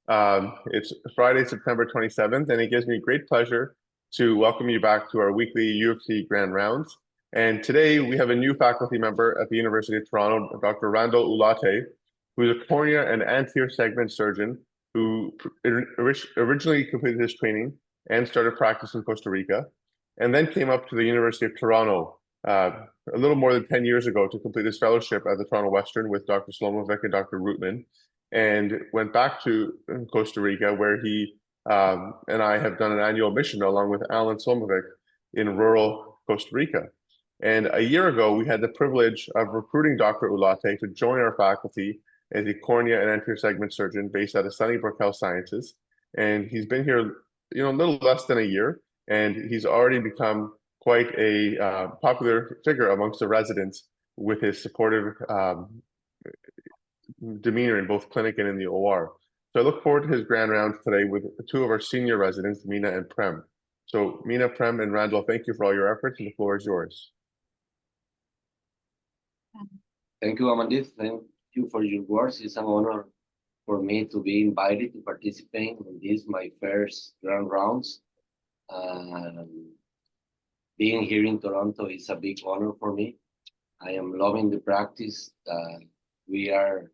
It's Friday, September 27th, and it gives me great pleasure to welcome you back to our weekly UofT Grand Rounds. And today we have a new faculty member at the University of Toronto, Dr. Randall Ulate, who is a cornea and anterior segment surgeon who originally completed his training and started practice in Costa Rica, and then came up to the University of Toronto a little more than 10 years ago to complete his fellowship at the Toronto Western with Dr. Slomovic and Dr. Rootman, and went back to Costa Rica, where he and I have done an annual mission along with Alan Slomovic in rural Costa Rica. And a year ago, we had the privilege of recruiting Dr. Ulate to join our faculty as a cornea and anterior segment surgeon based out of Sunnybrook Health Sciences. And he's been here, a little less than a year, and he's already become quite a popular figure amongst the residents with his supportive demeanor in both clinic and in the OR. So I look forward to his grand rounds today with two of our senior residents, Mina and Prem. So Mina, Prem, and Randall, thank you for all your efforts, and the floor is yours. Thank you, Amandit. Thank you for your words. It's an honor for me to be invited to participate in this, my first grand rounds. Being here in Toronto is a big honor for me. I am loving the practice that we are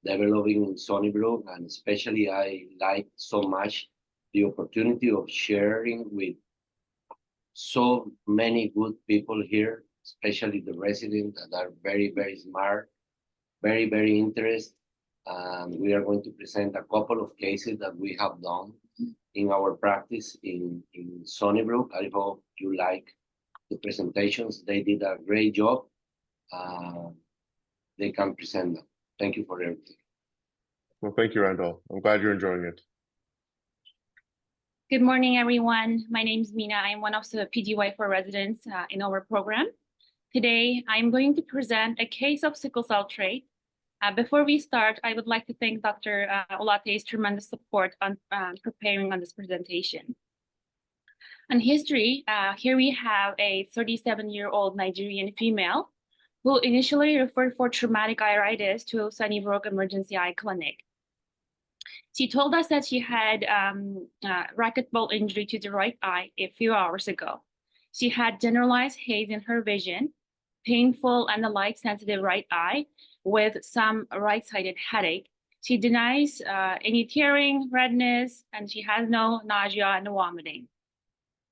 developing in Sunnybrook, and especially I like so much the opportunity of sharing with so many good people here, especially the residents that are very, very smart, very, very interested. We are going to present a couple of cases that we have done in our practice in Sunnybrook. I hope you like the presentations. They did a great job. They can present them. Thank you for everything. Well, thank you, Randall. I'm glad you're enjoying it. Good morning, everyone. My name is Mina. I'm one of the PGY4 residents in our program. Today, I'm going to present a case of sickle cell trait. Before we start, I would like to thank Dr. Ulate's tremendous support on preparing on this presentation. On history, here we have a 37-year-old Nigerian female who initially referred for traumatic iritis to Sunnybrook Emergency Eye Clinic. She told us that she had racquetball injury to the right eye a few hours ago. She had generalized haze in her vision, painful and light-sensitive right eye with some right-sided headache. She denies any tearing, redness, and she has no nausea and vomiting.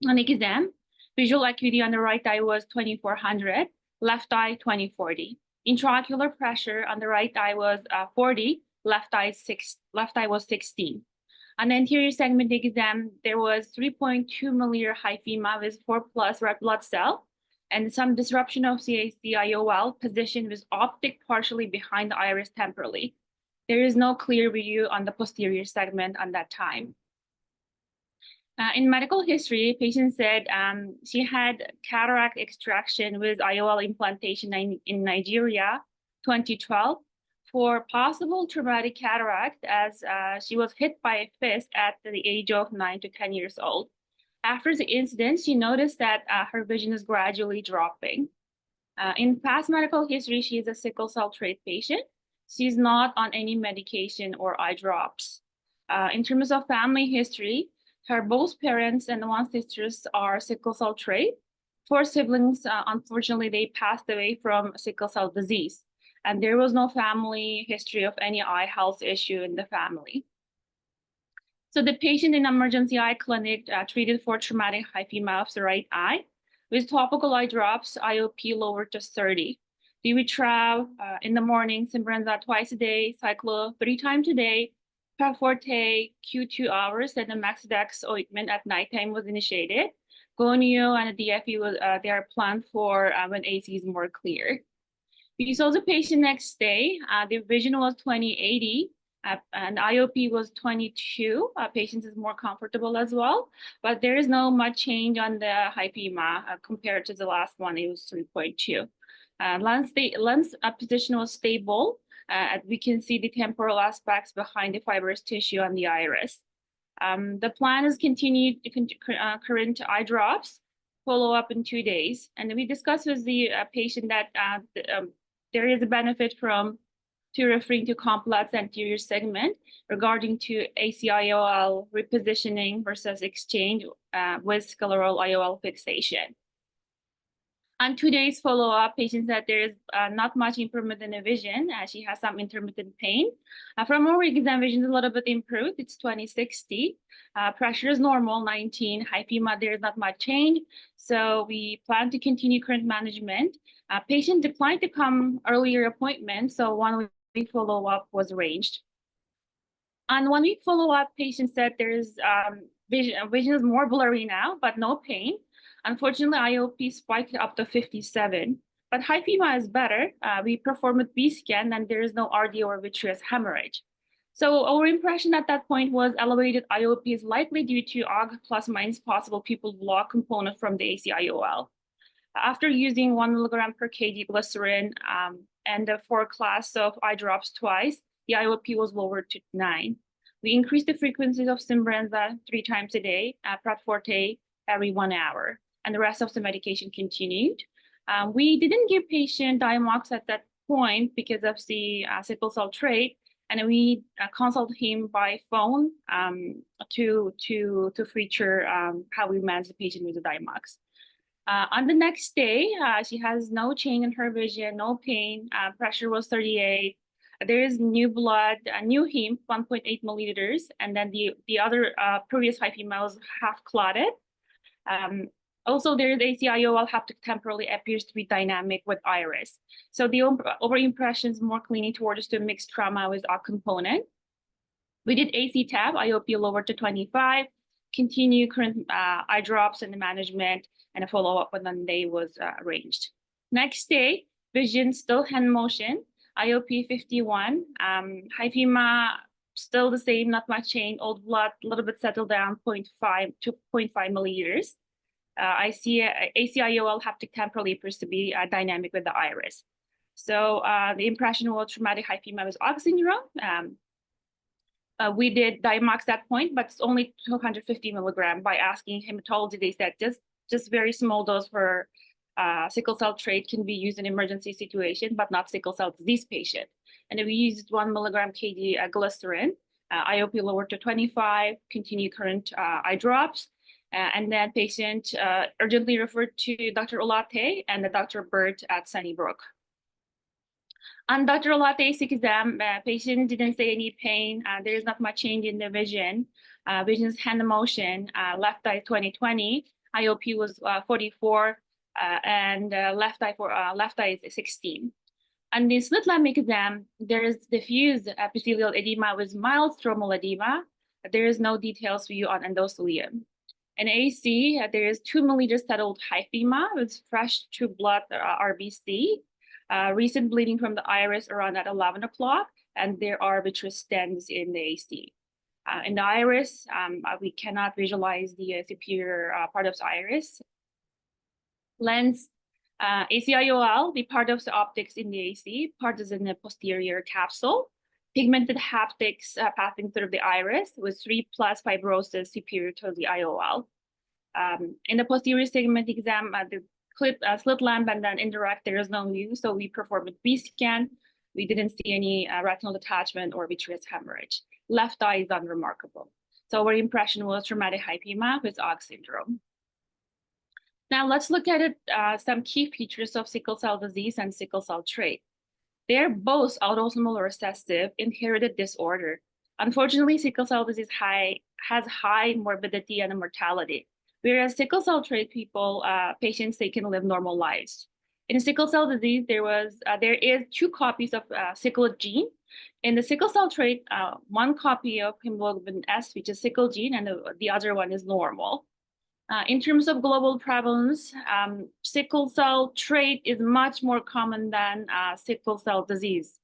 On exam, visual acuity on the right eye was 2400, left eye 2040. Intraocular pressure on the right eye was 40, left eye was 16. On the anterior segment exam, there was 3.2 milliliter hyphema with 4+ red blood cell and some disruption of CAC IOL positioned with optic partially behind the iris temporally. There is no clear view on the posterior segment on that time. In medical history, patient said she had cataract extraction with IOL implantation in Nigeria, 2012, for possible traumatic cataract as she was hit by a fist at the age of 9 to 10 years old. After the incident, she noticed that her vision is gradually dropping. In past medical history, she is a sickle cell trait patient. She's not on any medication or eye drops. In terms of family history, her both parents and one sisters are sickle cell trait. 4 siblings, unfortunately, they passed away from sickle cell disease, and there was no family history of any eye health issue in the family. So the patient in emergency eye clinic treated for traumatic hyphema of the right eye with topical eye drops, IOP lowered to 30. Divitrav in the morning, Simbrenza twice a day, Cyclo 3 times a day, Paforte Q2 hours, and the Maxidex ointment at nighttime was initiated. Gonio and the DFE they are planned for when AC is more clear. We saw the patient next day. The vision was 20/80 and IOP was 22. Patient is more comfortable as well, but there is no much change on the hyphema compared to the last one. It was 3.2. Lens position was stable. We can see the temporal aspects behind the fibrous tissue on the iris. The plan is continued current eye drops, follow up in 2 days. And we discussed with the patient that there is a benefit from to referring to complex anterior segment regarding to ACIOL repositioning versus exchange with scleral IOL fixation. On today's follow-up, patient said there is not much improvement in the vision. She has some intermittent pain. From our exam, vision is a little bit improved. It's 20/60. Pressure is normal, 19. Hypema, there is not much change. So we plan to continue current management. Patient declined to come earlier appointment, so 1 week follow-up was arranged. On 1 week follow-up, patient said there's vision is more blurry now, but no pain. Unfortunately, IOP spiked up to 57, but hypema is better. We performed a B scan and there is no RD or vitreous hemorrhage. So our impression at that point was elevated IOP is likely due to OG plus minus possible pupil block component from the ACIOL. After using 1 milligram per kg glycerin and the 4 class of eye drops twice, the IOP was lowered to 9. We increased the frequencies of Simbrenza 3 times a day, Prat Forte every 1 hour, and the rest of the medication continued. We didn't give patient Diamox at that point because of the sickle cell trait, and we consulted him by phone to feature how we manage the patient with the Diamox. On the next day, she has no change in her vision, no pain, pressure was 38. There is new blood, new heme, 1.8 milliliters, and then the other previous hypema was half clotted. Also, there is ACIOL haptic temporally appears to be dynamic with iris. So the over impression is more cleaning towards the mixed trauma with our component. We did AC tab, IOP lowered to 25, continue current eye drops and the management, and a follow-up on Monday was arranged. Next day, vision still hand motion, IOP 51, hypema still the same, not much change, old blood a little bit settled down, 0.5 to 0.5 milliliters. I see ACIOL haptic temporally appears to be dynamic with the iris. So the impression was traumatic hypema with OG syndrome. We did Diamox that point, but it's only 250 milligram. By asking hematology, they said just very small dose for sickle cell trait can be used in emergency situation, but not sickle cell disease patient. And we used 1 milligram kg glycerin, IOP lowered to 25, continue current eye drops. And then patient urgently referred to Dr. Olate and the Dr. Burt at Sunnybrook. On Dr. Olate's exam, patient didn't say any pain. There is not much change in the vision. Vision is hand motion, left eye 20/20, IOP was 44, and left eye is 16. On the slit lamp exam, there is diffuse epithelial edema with mild stromal edema. There is no details for you on endothelium. In AC, there is 2 milliliters settled hypema with fresh to blood RBC. Recent bleeding from the iris around at 11 o'clock, and there are vitreous stents in the AC. In the iris, we cannot visualize the superior part of the iris. Lens, ACIOL, the part of the optics in the AC, part is in the posterior capsule. Pigmented haptics passing through the iris with 3+ fibrosis superior to the IOL. In the posterior segment exam, the slit lamp and then indirect, there is no view, so we performed a B scan. We didn't see any retinal detachment or vitreous hemorrhage. Left eye is unremarkable. So our impression was traumatic hypema with OG syndrome. Now let's look at it, some key features of sickle cell disease and sickle cell trait. They're both autosomal recessive inherited disorder. Unfortunately, sickle cell disease has high morbidity and mortality, whereas sickle cell trait people, patients, they can live normal lives. In sickle cell disease, there is 2 copies of sickle gene. In the sickle cell trait, 1 copy of hemoglobin S, which is sickle gene, and the other one is normal. In terms of global prevalence, sickle cell trait is much more common than sickle cell disease.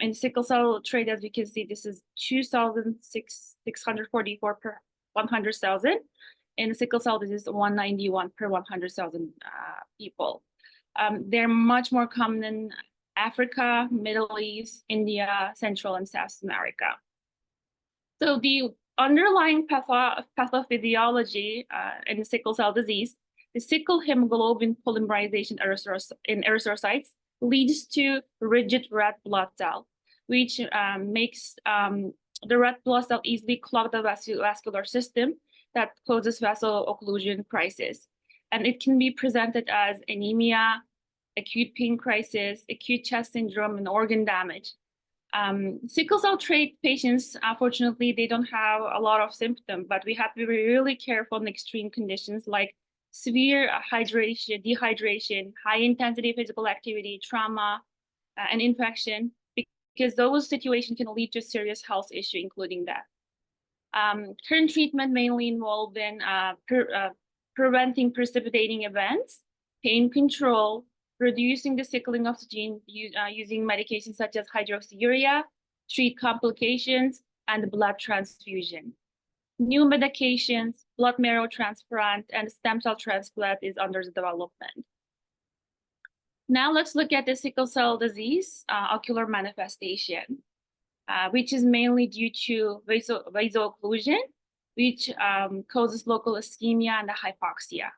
In sickle cell trait, as we can see, this is 2,644 per 100,000. In sickle cell disease, 191 per 100,000 people. They're much more common in Africa, Middle East, India, Central and South America. So the underlying pathophysiology in sickle cell disease, the sickle hemoglobin polymerization in erythrocytes leads to rigid red blood cell. which makes the red blood cell easily clog the vascular system that causes vessel occlusion crisis. And it can be presented as anemia, acute pain crisis, acute chest syndrome, and organ damage. Sickle cell trait patients, unfortunately, they don't have a lot of symptoms, but we have to be really careful in extreme conditions like severe hydration, dehydration, high intensity physical activity, trauma, and infection, because those situations can lead to serious health issue, including that. Current treatment mainly involved in preventing precipitating events, pain control, reducing the sickling of the gene using medications such as hydroxyurea, treat complications, and blood transfusion. New medications, blood marrow transplant, and stem cell transplant is under development. Now let's look at the sickle cell disease ocular manifestation, which is mainly due to vaso-occlusion, which causes local ischemia and hypoxia.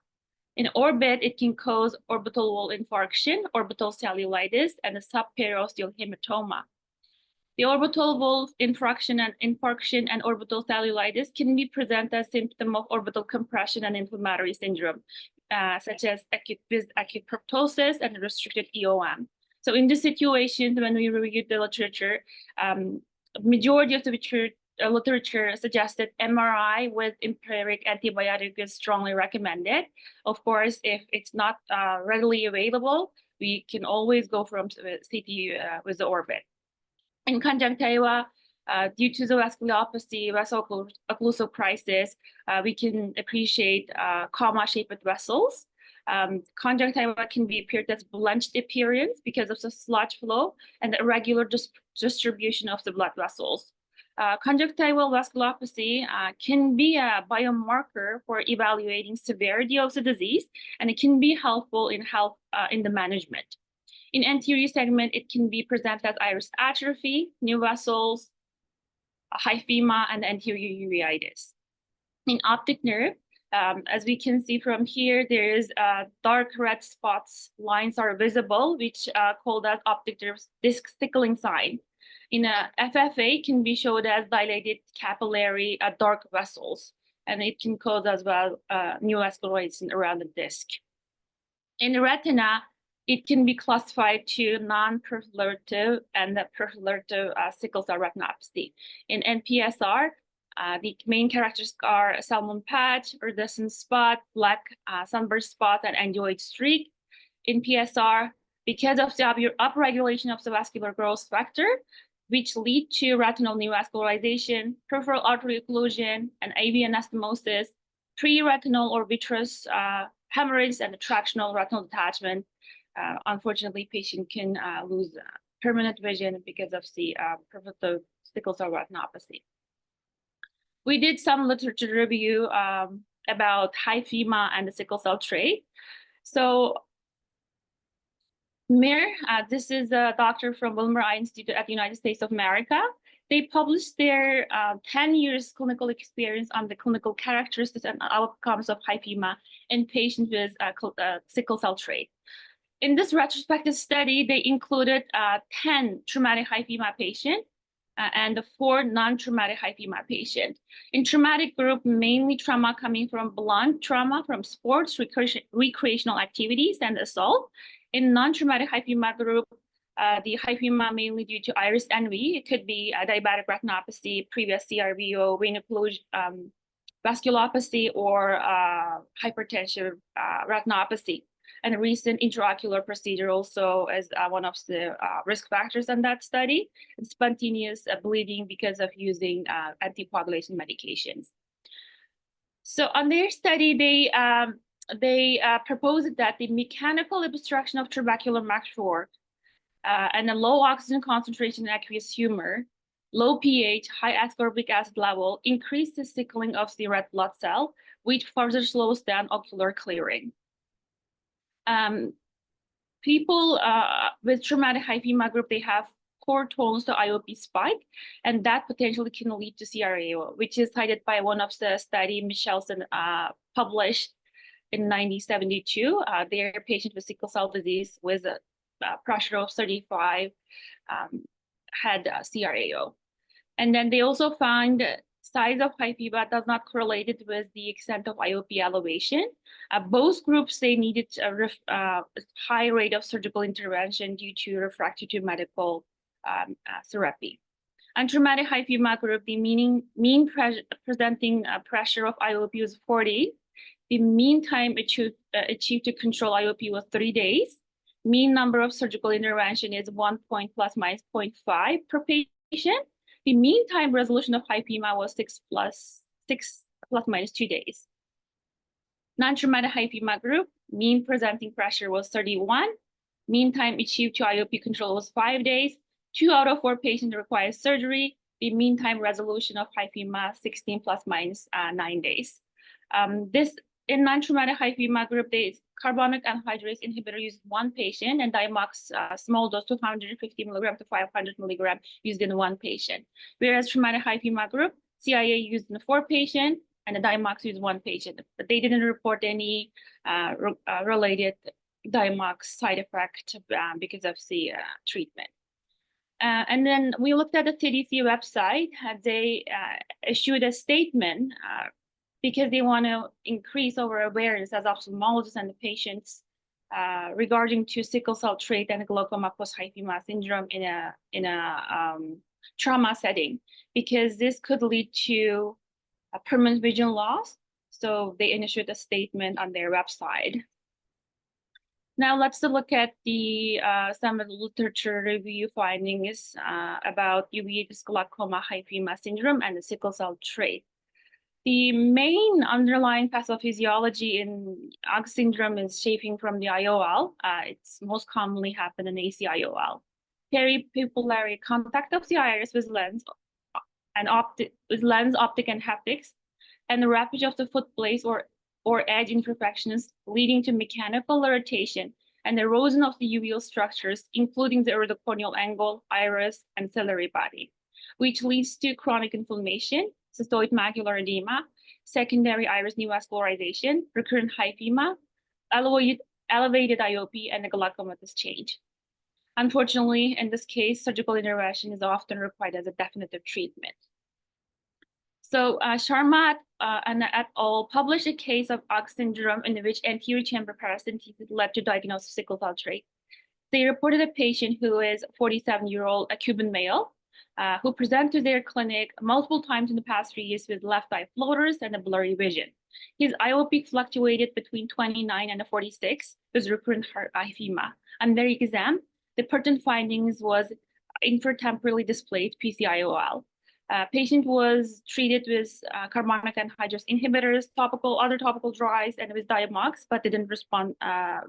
In orbit, it can cause orbital wall infarction, orbital cellulitis, and a subperiosteal hematoma. The orbital wall infarction and orbital cellulitis can be presented as symptom of orbital compression and inflammatory syndrome, such as acute proptosis and restricted EOM. So in this situation, when we reviewed the literature, majority of the literature suggested MRI with empiric antibiotic is strongly recommended. Of course, if it's not readily available, we can always go from CT with the orbit. In conjunctiva, due to the vasculopathy, vaso-occlusive crisis, we can appreciate comma-shaped vessels. Conjunctiva can be appeared as blanched appearance because of the sludge flow and the irregular distribution of the blood vessels. Conjunctival vasculopathy can be a biomarker for evaluating severity of the disease, and it can be helpful in the management. In anterior segment, it can be presented as iris atrophy, new vessels, hyphema, and anterior uveitis. In optic nerve, as we can see from here, there is dark red spots, lines are visible, which called as optic nerve disc sickling sign. In FFA, can be showed as dilated capillary dark vessels, and it can cause as well neovascularization around the disc. In the retina, it can be classified to non-proliferative and proliferative sickle cell retinopathy. In NPSR, the main characteristics are salmon patch, iridescent spot, black sunburst spot, and angioid streak. In PSR, because of the upregulation of the vascular growth factor, which lead to retinal neovascularization, peripheral artery occlusion, and AV anastomosis, pre-retinal or vitreous hemorrhage, and tractional retinal detachment. Unfortunately, patient can lose permanent vision because of the proliferative sickle cell retinopathy. We did some literature review about hyphema and the sickle cell trait. So Mir, this is a doctor from Wilmer Eye Institute at the United States of America. They published their 10 years clinical experience on the clinical characteristics and outcomes of hyphema in patients with sickle cell trait. In this retrospective study, they included 10 traumatic hyphema patients and 4 non-traumatic hyphema patients. In traumatic group, mainly trauma coming from blunt trauma from sports, recreational activities, and assault. In non-traumatic hyphema group, the hyphema mainly due to iris envy. It could be diabetic retinopathy, previous CRVO, venous vasculopathy, or hypertensive retinopathy. And recent intraocular procedure also is one of the risk factors in that study. Spontaneous bleeding because of using anticoagulation medications. So on their study, they proposed that the mechanical obstruction of trabecular meshwork and a low oxygen concentration in aqueous humor, low pH, high ascorbic acid level increase the sickling of the red blood cell, which further slows down ocular clearing. People with traumatic hyphema group, they have poor tones to IOP spike, and that potentially can lead to CRAO, which is cited by one of the study Michelson published in 1972. Their patient with sickle cell disease with a pressure of 35 had CRAO. And then they also found size of hyphae does not correlate with the extent of IOP elevation. Both groups, they needed a high rate of surgical intervention due to refractory to medical therapy. And traumatic hyphae group, the mean presenting pressure of IOP was 40. The mean time achieved to control IOP was 3 days. Mean number of surgical intervention is 1 point plus minus 0.5 per patient. The mean time resolution of hypema was 6 plus minus 2 days. Non-traumatic hypema group, mean presenting pressure was 31. Mean time achieved to IOP control was 5 days. 2 out of 4 patients required surgery. The mean time resolution of hypema 16 plus minus 9 days. This in non-traumatic hypema group, the carbonic anhydrase inhibitor used 1 patient, and Diamox small dose 250 milligram to 500 milligram used in 1 patient. Whereas traumatic hypema group, CIA used in 4 patients, and the Diamox used 1 patient, but they didn't report any related Diamox side effect because of the treatment. And then we looked at the CDC website. They issued a statement because they want to increase our awareness as ophthalmologists and the patients regarding to sickle cell trait and glaucoma post-hypema syndrome in a trauma setting, because this could lead to a permanent vision loss. So they issued a statement on their website. Now let's look at the some of the literature review findings about uveitis glaucoma hypema syndrome and the sickle cell trait. The main underlying pathophysiology in OG syndrome is shaping from the IOL. It's most commonly happen in ACIOL. Peripupillary contact of the iris with lens and optic and haptics, and the wrappage of the footplates or edge imperfections leading to mechanical irritation and erosion of the uveal structures, including the iridocorneal angle, iris, and ciliary body, which leads to chronic inflammation, cystoid macular edema, secondary iris neovascularization, recurrent hypema, elevated IOP, and the glaucomatous change. Unfortunately, in this case, surgical intervention is often required as a definitive treatment. So Sharma and et al. Published a case of OG syndrome in which anterior chamber paracentesis led to diagnosis of sickle cell trait. They reported a patient who is a 47-year-old Cuban male who presented to their clinic multiple times in the past 3 years with left eye floaters and a blurry vision. His IOP fluctuated between 29 and 46 with recurrent hyphema. On their exam, the pertinent findings was infratemporally displaced PCIOL. Patient was treated with carbonic anhydrase inhibitors, other topical drugs, and with Diamox, but didn't respond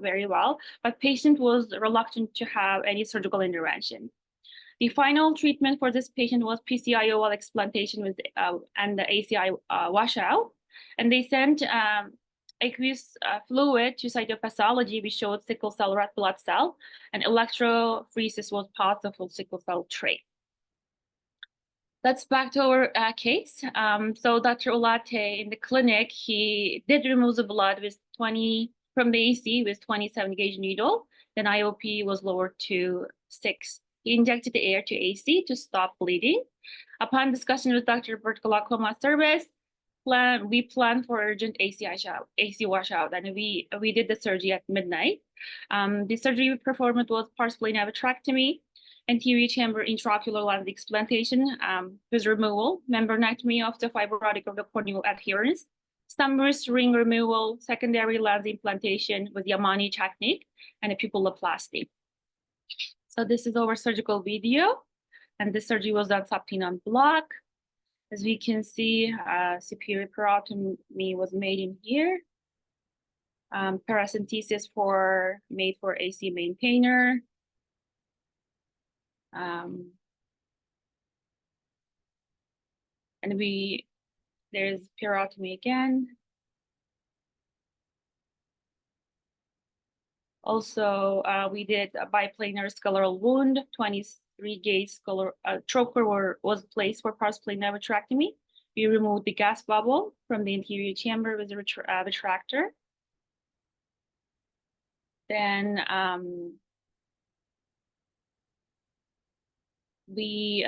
very well. But patient was reluctant to have any surgical intervention. The final treatment for this patient was PCIOL explantation with and the ACI washout, and they sent aqueous fluid to cytopathology, which showed sickle cell red blood cell, and electrophoresis was positive for sickle cell trait. Let's back to our case. So Dr. Olate in the clinic, he did remove the blood with 20 from the AC with 27 gauge needle. Then IOP was lowered to 6. He injected the air to AC to stop bleeding. Upon discussion with Dr. Burt glaucoma service, we planned for urgent AC washout, and we did the surgery at midnight. The surgery we performed was pars plana vitrectomy, anterior chamber intraocular lens explantation with removal, membranectomy of the fibrotic of the corneal adherence, Stummer's ring removal, secondary lens implantation with Yamani technique, and a pupilloplasty. So this is our surgical video, and this surgery was done subtenon block. As we can see, superior parotomy was made in here. Paracentesis made for AC maintainer. And there's parotomy again. Also, we did a biplanar scleral wound, 23 gauge trocar was placed for pars plana vitrectomy. We removed the gas bubble from the anterior chamber with a retractor. Then we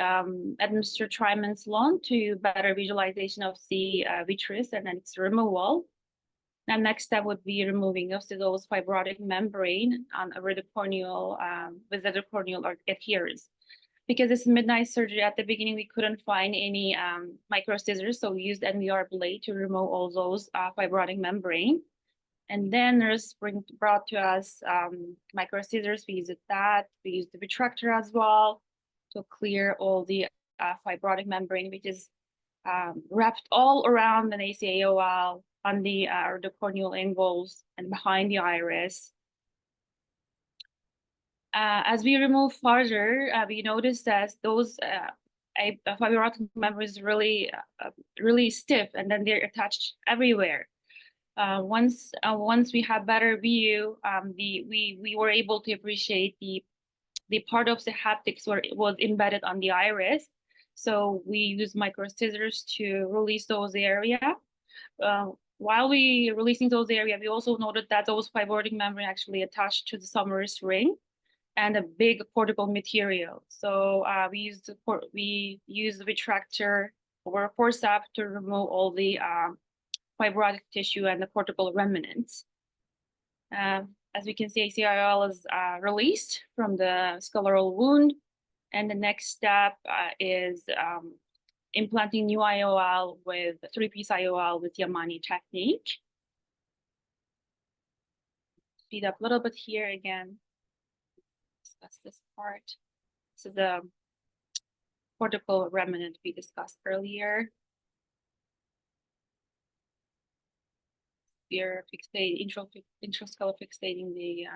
administer triamcinolone to better visualization of the vitreous and then its removal. And next step would be removing of those fibrotic membrane on over the corneal with the corneal adherence. Because it's midnight surgery, at the beginning we couldn't find any micro scissors, so we used NVR blade to remove all those fibrotic membrane. And then nurse brought to us micro scissors. We used that. We used the retractor as well to clear all the fibrotic membrane, which is wrapped all around the IOL on the corneal angles and behind the iris. As we remove further, we noticed that those fibrotic membranes really stiff, and then they're attached everywhere. Once we have better view, we were able to appreciate the part of the haptics where it was embedded on the iris. So we use micro scissors to release those area. While we releasing those area, we also noted that those fibrotic membrane actually attached to the submerged ring and a big cortical material. So we use the retractor or forceps to remove all the fibrotic tissue and the cortical remnants. As we can see, IOL is released from the scleral wound. And the next step is implanting new IOL with 3-piece IOL with Yamani technique. Speed up a little bit here again. Discuss this part. This is the cortical remnant we discussed earlier. We're fixating, intrascleral fixating the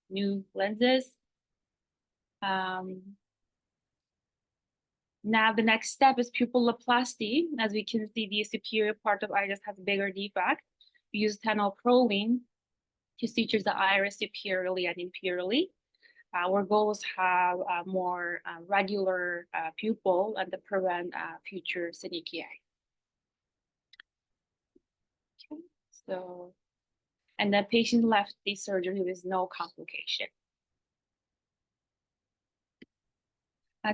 new lenses. Now the next step is pupilloplasty. As we can see, the superior part of iris has a bigger defect. We use tenofovir to suture the iris superiorly and inferiorly. Our goal is to have a more regular pupil and to prevent future synechia. Okay, so, and the patient left the surgery with no complication.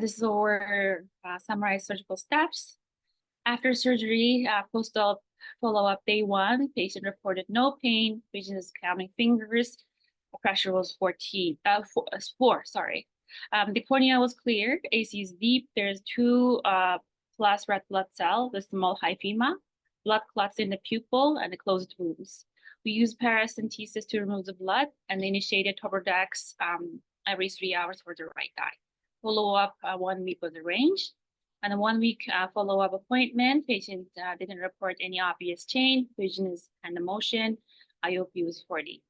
This is our summarized surgical steps. After surgery, post-op follow-up day 1, patient reported no pain, patient is counting fingers, pressure was 4, sorry. The cornea was clear, AC is deep, there's 2 plus red blood cell with small hyphema, blood clots in the pupil and the closed wounds. We use paracentesis to remove the blood and initiated Tobradex every 3 hours for the right eye. Follow-up 1 week was arranged. And a 1 week follow-up appointment, patient didn't report any obvious change, vision is and motion, IOP was 40.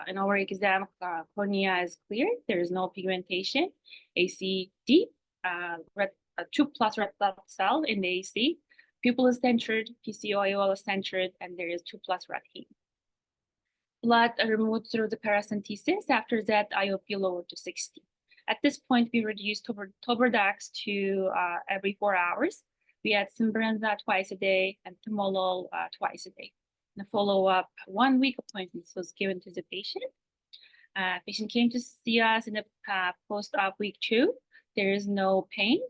In our exam, cornea is clear, there is no pigmentation, AC deep, 2 plus red blood cell in the AC, pupil is centered, PCOIOL is centered, and there is 2 plus red heme. Blood removed through the paracentesis, after that IOP lowered to 60. At this point, we reduced Tobradex to every 4 hours. We had Simbrinza twice a day and Timolol twice a day. The follow-up 1 week appointment was given to the patient. Patient came to see us in the post-op week 2. There is no pain.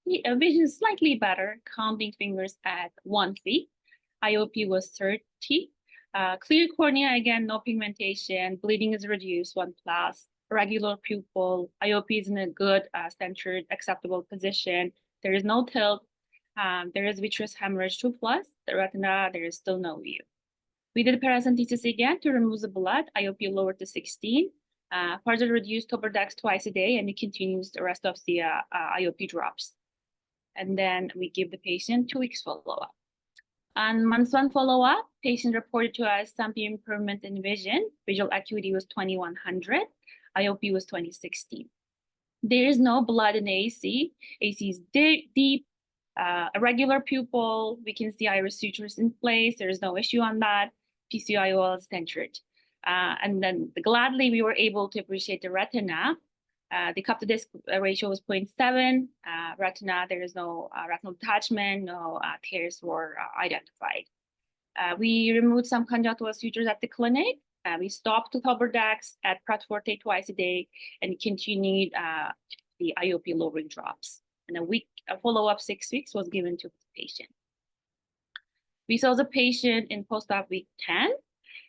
Vision is slightly better, counting fingers at 1 feet. IOP was 30. Clear cornea, again, no pigmentation. Bleeding is reduced, 1 plus. Regular pupil, IOP is in a good, centered, acceptable position. There is no tilt. There is vitreous hemorrhage 2 plus. The retina, there is still no view. We did paracentesis again to remove the blood. IOP lowered to 16. Further reduced Tobradex twice a day, and it continues the rest of the IOP drops. And then we give the patient 2 weeks follow-up. On month 1 follow-up, patient reported to us some improvement in vision. Visual acuity was 2100. IOP was 2016. There is no blood in AC. AC is deep, a regular pupil. We can see iris sutures in place. There is no issue on that. PCIOL is centered. And then gladly, we were able to appreciate the retina. The cup to disc ratio was 0.7. Retina, there is no retinal detachment, no tears were identified. We removed some conjunctival sutures at the clinic. We stopped Tobradex at Prat Forte twice a day and continued the IOP lowering drops. And a follow-up 6 weeks was given to the patient. We saw the patient in post-op week 10.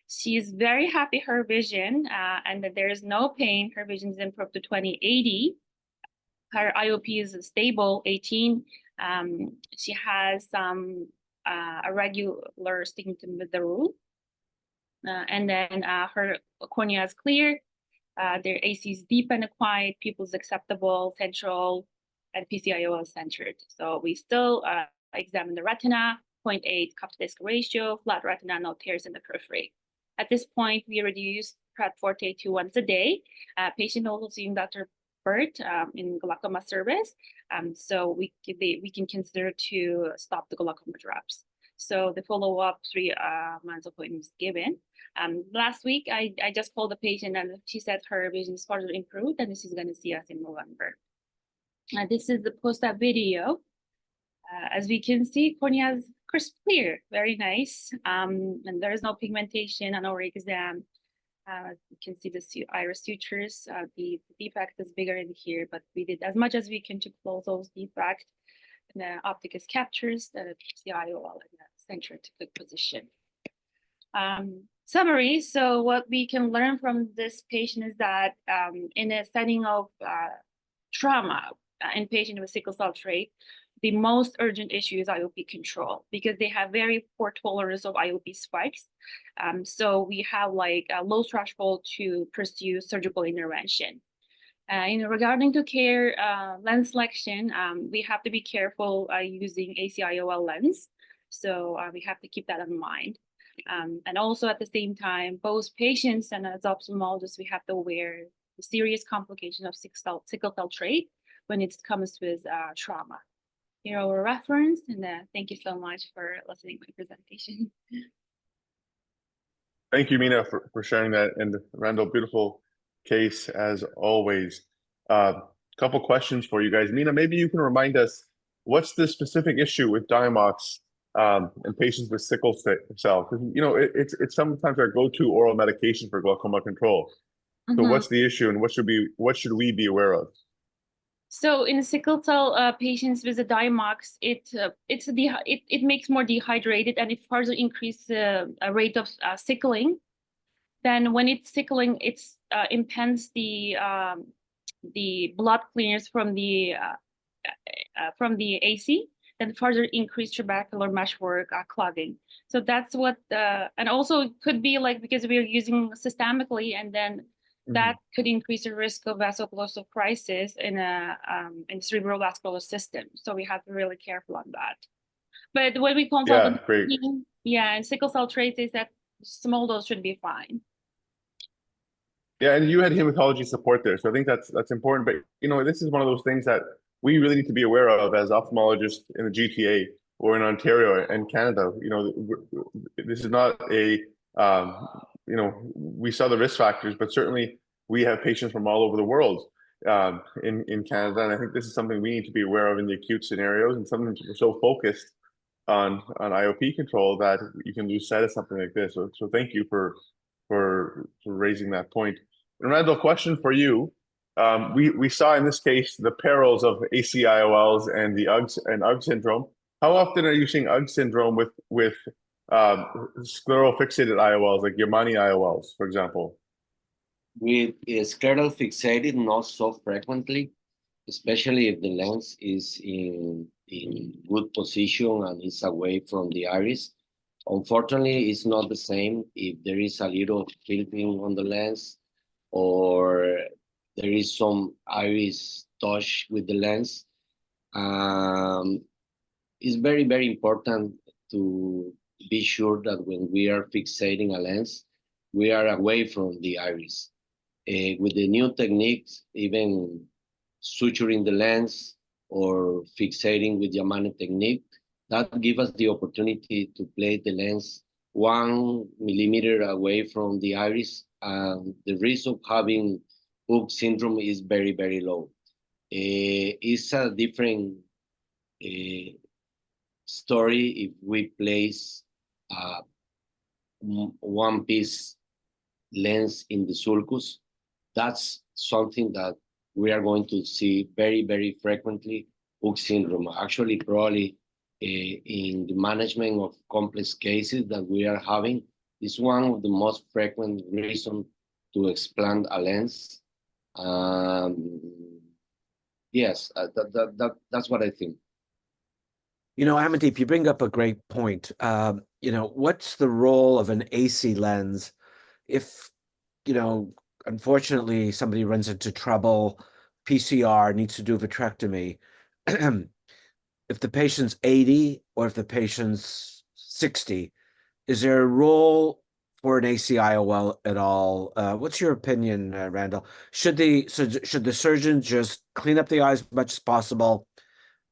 She is very happy her vision and that there is no pain. Her vision is improved to 20/80. Her IOP is stable, 18. She has some irregular stigmatism with the rule. And then her cornea is clear. Their AC is deep and quiet, pupil is acceptable, central, and PCIOL is centered. So we still examine the retina, 0.8 cup to disc ratio, flat retina, no tears in the periphery. At this point, we reduced Pred Forte to once a day. Patient also seeing Dr. Burt in glaucoma service. So we can consider to stop the glaucoma drops. So the follow-up 3 months appointment was given. Last week, I just called the patient and she said her vision is further improved and she's going to see us in November. This is the post-op video. As we can see, cornea is crisp clear, very nice. And there is no pigmentation on our exam. You can see the iris sutures. The defect is bigger in here, but we did as much as we can to close those defects. And the optic is captures the IOL in the center to good position. Summary, so what we can learn from this patient is that in a setting of trauma in patient with sickle cell trait, the most urgent issue is IOP control because they have very poor tolerance of IOP spikes. So we have like a low threshold to pursue surgical intervention. Regarding to care lens selection, we have to be careful using ACIOL lens. So we have to keep that in mind. And also at the same time, both patients and as ophthalmologists, we have to aware the serious complication of sickle cell trait when it comes with trauma. Here our reference, and thank you so much for listening to my presentation. Thank you, Mina, for sharing that. And Randall, beautiful case as always. Couple questions for you guys. Mina, maybe you can remind us, what's the specific issue with Diamox in patients with sickle cell? Because it's sometimes our go-to oral medication for glaucoma control. So what's the issue, and what should we be aware of? So in sickle cell patients with a Diamox, it makes more dehydrated and it further increases the rate of sickling. Then when it's sickling, it's impedes the blood clearance from the AC, then further increase trabecular meshwork clogging. So that's what, and also it could be like because we are using systemically, and then that could increase the risk of vaso-occlusive crisis in in cerebrovascular system. So we have to be really careful on that. But when we consult, and sickle cell trait is that small dose should be fine. Yeah, and you had hematology support there, so I think that's important. But this is one of those things that we really need to be aware of as ophthalmologists in the GTA or in Ontario and Canada. This is not a we saw the risk factors, but certainly we have patients from all over the world in Canada, and I think this is something we need to be aware of in the acute scenarios. And sometimes we're so focused on IOP control that you can lose sight of something like this. So thank you for raising that point. And Randall, question for you. We saw in this case the perils of ACIOLs and the UGG syndrome. How often are you seeing UGG syndrome with scleral fixated IOLs, like Yamani IOLs, for example? With scleral fixated, not so frequently, especially if the lens is in good position and is away from the iris. Unfortunately, it's not the same if there is a little tilting on the lens or there is some iris touch with the lens. It's very, very important to be sure that when we are fixating a lens, we are away from the iris. With the new techniques, even suturing the lens or fixating with Yamani technique, that gives us the opportunity to place the lens 1 millimeter away from the iris. The risk of having UGG syndrome is very, very low. It's a different story if we place one-piece lens in the sulcus. That's something that we are going to see very, very frequently hook syndrome. Actually, probably in the management of complex cases that we are having, is one of the most frequent reasons to explant a lens. Yes, that's what I think. Amandeep, you bring up a great point. What's the role of an AC lens if, unfortunately, somebody runs into trouble, PCR, needs to do a vitrectomy? If the patient's 80 or if the patient's 60, is there a role for an ACIOL at all? What's your opinion, Randall? Should the surgeon just clean up the eyes as much as possible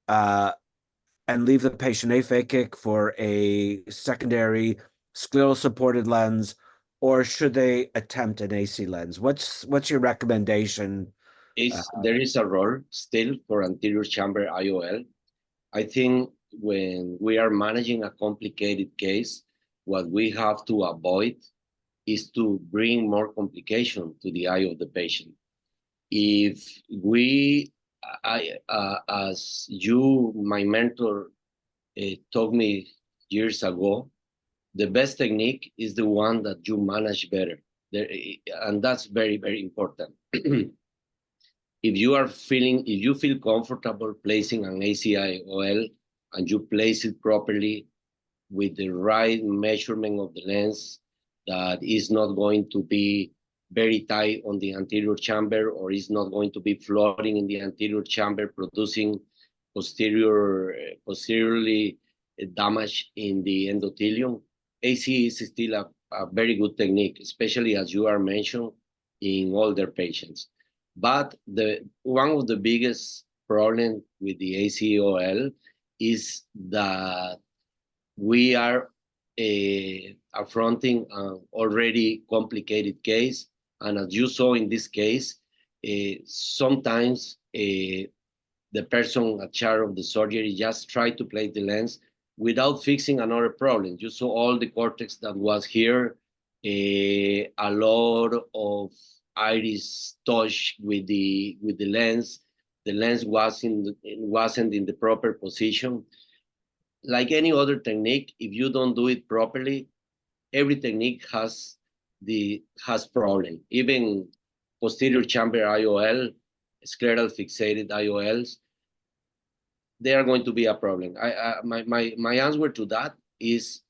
and leave the patient aphakic for a secondary scleral supported lens, or should they attempt an AC lens? What's your recommendation? There is a role still for anterior chamber IOL. I think when we are managing a complicated case, what we have to avoid is to bring more complication to the eye of the patient. If as you, my mentor, told me years ago, the best technique is the one that you manage better. And that's very, very important. If you feel comfortable placing an ACIOL and you place it properly with the right measurement of the lens, that is not going to be very tight on the anterior chamber, or is not going to be floating in the anterior chamber, producing posteriorly damage in the endothelium. AC is still a very good technique, especially as you are mentioned in older patients. But one of the biggest problems with the ACIOL is that we are affronting an already complicated case. And as you saw in this case, sometimes the person at charge of the surgery just try to place the lens without fixing another problem. You saw all the cortex that was here, a lot of iris touch with the lens. The lens wasn't in the proper position. Like any other technique, if you don't do it properly, every technique has problem. Even posterior chamber IOL, scleral fixated IOLs, they are going to be a problem. My answer to that is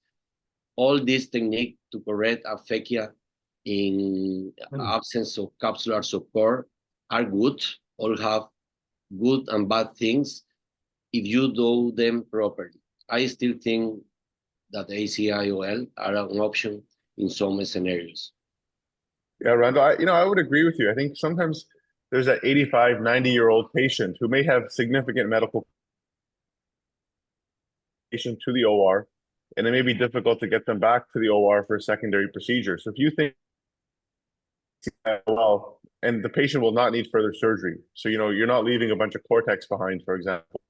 all this technique to correct aphakia in absence of capsular support are good, all have good and bad things if you do them properly. I still think that ACIOL are an option in some scenarios. Yeah, Randall, I would agree with you. I think sometimes there's that 85, 90-year-old patient who may have significant medical patient to the OR, and it may be difficult to get them back to the OR for a secondary procedure. So if you think, well, and the patient will not need further surgery. So, you're not leaving a bunch of cortex behind, for example.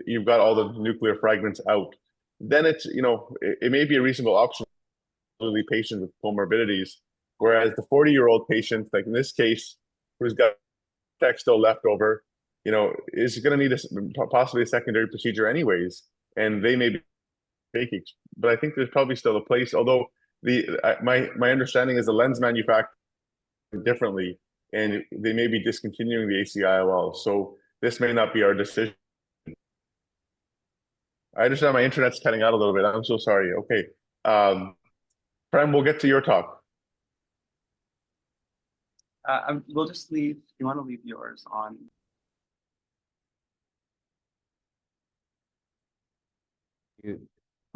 You've got all the nuclear fragments out. Then it's, it may be a reasonable option for the patient with comorbidities. Whereas the 40-year-old patient, like in this case, who's got cortex still left over, is going to need possibly a secondary procedure anyways, and they may be faking. But I think there's probably still a place. Although my understanding is the lens manufacturer differently, and they may be discontinuing the ACIOL. So this may not be our decision. I understand my internet's cutting out a little bit. I'm so sorry. Okay, Prem, we'll get to your talk. We'll just leave. You want to leave yours on?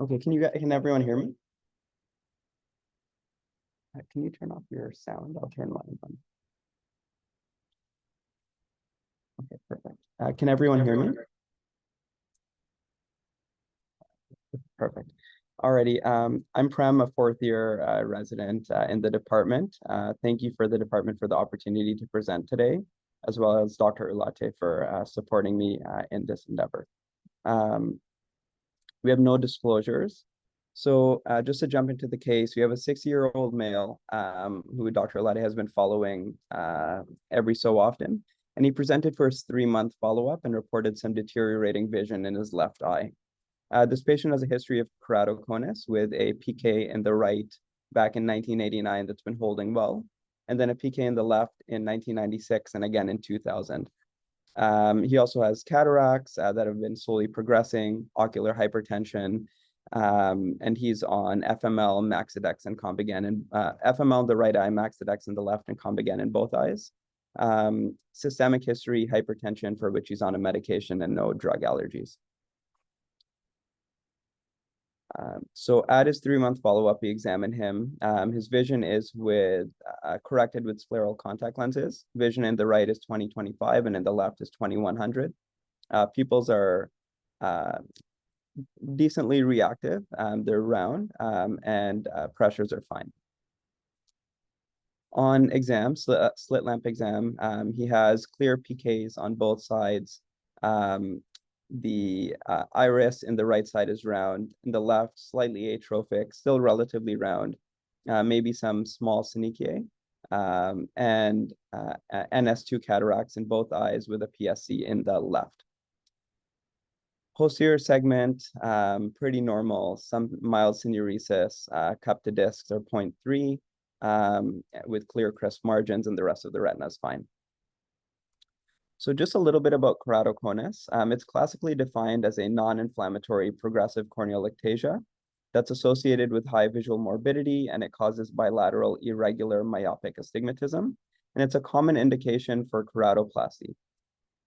Okay, can everyone hear me? Can you turn off your sound? I'll turn mine on. Okay, perfect. Can everyone hear me? Perfect. Alrighty, I'm Prem, a fourth-year resident in the department. Thank you for the department for the opportunity to present today, as well as Dr. Ulate for supporting me in this endeavor. We have no disclosures. So just to jump into the case, we have a 60-year-old male who Dr. Alade has been following every so often. And he presented for his 3-month follow-up and reported some deteriorating vision in his left eye. This patient has a history of keratoconus with a PK in the right back in 1989 that's been holding well, and then a PK in the left in 1996 and again in 2000. He also has cataracts that have been slowly progressing, ocular hypertension, and he's on FML, Maxidex, and Combigan, and FML in the right eye, Maxidex in the left, and Combigan in both eyes. Systemic history, hypertension, for which he's on a medication, and no drug allergies. So at his 3-month follow-up, we examined him. His vision is corrected with scleral contact lenses. Vision in the right is 20/25 and in the left is 2100. Pupils are decently reactive. They're round and pressures are fine. On exam, slit lamp exam, he has clear PKs on both sides. The iris in the right side is round, in the left slightly atrophic, still relatively round, maybe some small synechiae, and NS2 cataracts in both eyes with a PSC in the left. Posterior segment, pretty normal, some mild syneresis, cup to discs are 0.3, with clear crisp margins, and the rest of the retina is fine. So just a little bit about keratoconus. It's classically defined as a non-inflammatory progressive corneal ectasia that's associated with high visual morbidity, and it causes bilateral irregular myopic astigmatism. And it's a common indication for keratoplasty.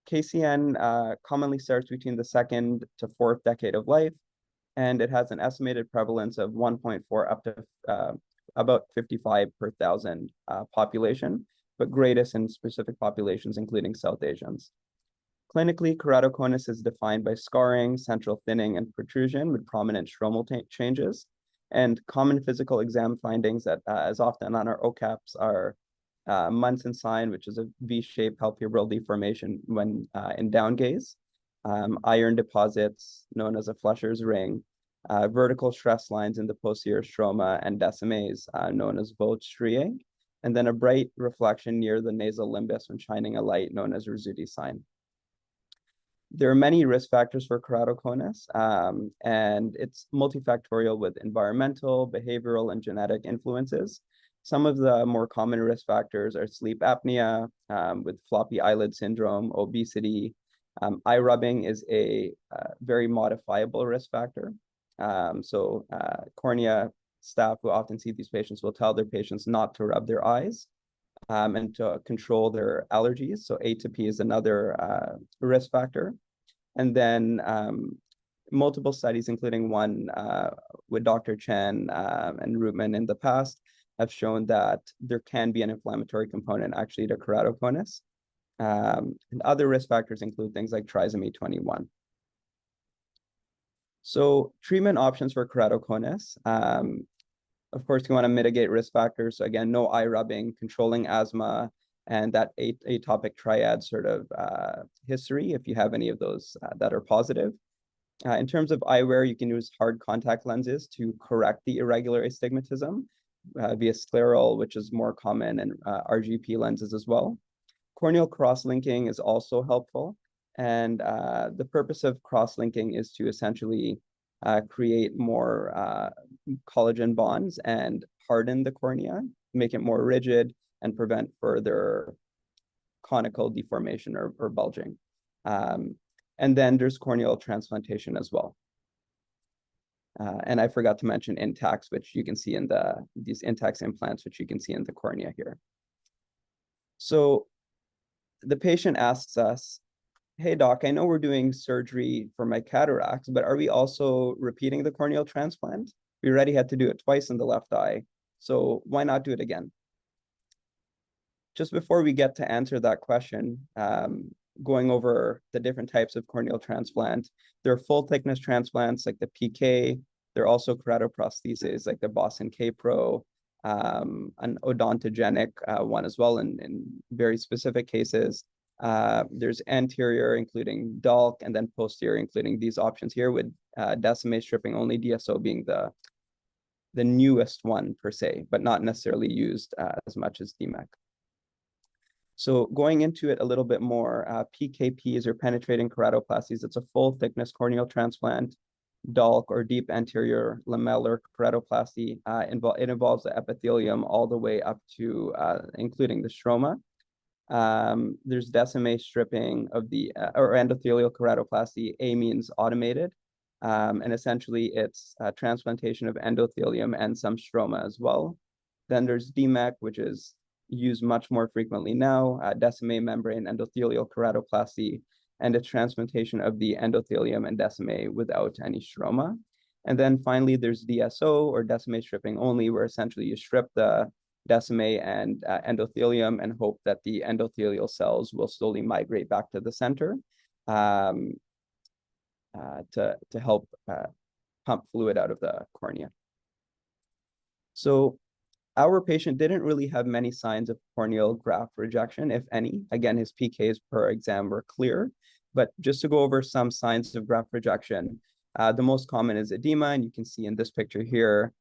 KCN commonly starts between the 2nd to 4th decade of life, and it has an estimated prevalence of 1.4 up to about 55 per 1,000 population, but greatest in specific populations, including South Asians. Clinically, keratoconus is defined by scarring, central thinning, and protrusion with prominent stromal changes. And common physical exam findings that, as often on our OCAPs, are Munson sign, which is a V-shaped palpebral deformation when in down gaze, iron deposits known as a Fletcher's ring, vertical stress lines in the posterior stroma, and decimes known as Vogt striae, and then a bright reflection near the nasal limbus when shining a light known as Rizzuti sign. There are many risk factors for keratoconus, and it's multifactorial with environmental, behavioral, and genetic influences. Some of the more common risk factors are sleep apnea, with floppy eyelid syndrome, obesity. Eye rubbing is a very modifiable risk factor. Cornea staff who often see these patients will tell their patients not to rub their eyes and to control their allergies. So atopy is another risk factor. And then multiple studies, including one with Dr. Chen and Rootman in the past, have shown that there can be an inflammatory component actually to keratoconus. And other risk factors include things like trisomy 21. So treatment options for keratoconus. Of course, you want to mitigate risk factors. So again, no eye rubbing, controlling asthma, and that atopic triad sort of history, if you have any of those that are positive. In terms of eyewear, you can use hard contact lenses to correct the irregular astigmatism via scleral, which is more common, and RGP lenses as well. Corneal cross-linking is also helpful. And the purpose of cross-linking is to essentially create more collagen bonds and harden the cornea, make it more rigid, and prevent further conical deformation or bulging. And then there's corneal transplantation as well. And I forgot to mention Intacs, which you can see in these Intacs implants, which you can see in the cornea here. So the patient asks us, hey doc, I know we're doing surgery for my cataracts, but are we also repeating the corneal transplant? We already had to do it twice in the left eye, so why not do it again? Just before we get to answer that question, going over the different types of corneal transplant, there are full thickness transplants like the PK. There are also keratoprostheses like the Boston K-Pro, an odontogenic one as well in very specific cases. There's anterior, including DULC, and then posterior, including these options here with decimate stripping only, DSO being the the newest one per se, but not necessarily used as much as DMEK. So going into it a little bit more, PKPs or penetrating keratoplasties, it's a full thickness corneal transplant, DALK or deep anterior lamellar keratoplasty. It involves the epithelium all the way up to including the stroma. There's Decimé stripping of the or endothelial keratoplasty. A means automated, and essentially it's transplantation of endothelium and some stroma as well. Then there's DMEK, which is used much more frequently now, Decimé membrane endothelial keratoplasty, and a transplantation of the endothelium and Decimé without any stroma. And then finally, there's DSO or Decimé stripping only, where essentially you strip the Decimé and endothelium and hope that the endothelial cells will slowly migrate back to the center to help pump fluid out of the cornea. So our patient didn't really have many signs of corneal graft rejection, if any. Again, his PKs per exam were clear, but just to go over some signs of graft rejection, the most common is edema, and you can see in this picture here,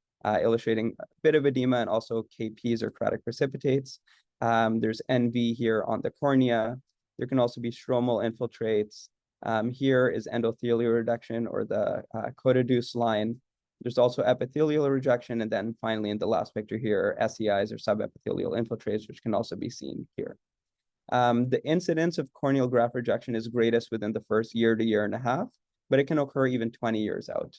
illustrating a bit of edema and also KPs or keratic precipitates. There's NV here on the cornea. There can also be stromal infiltrates. Here is endothelial reduction or the cotaduce line. There's also epithelial rejection, and then finally in the last picture here, SEIs or subepithelial infiltrates, which can also be seen here. The incidence of corneal graft rejection is greatest within the first year to year and a half, but it can occur even 20 years out.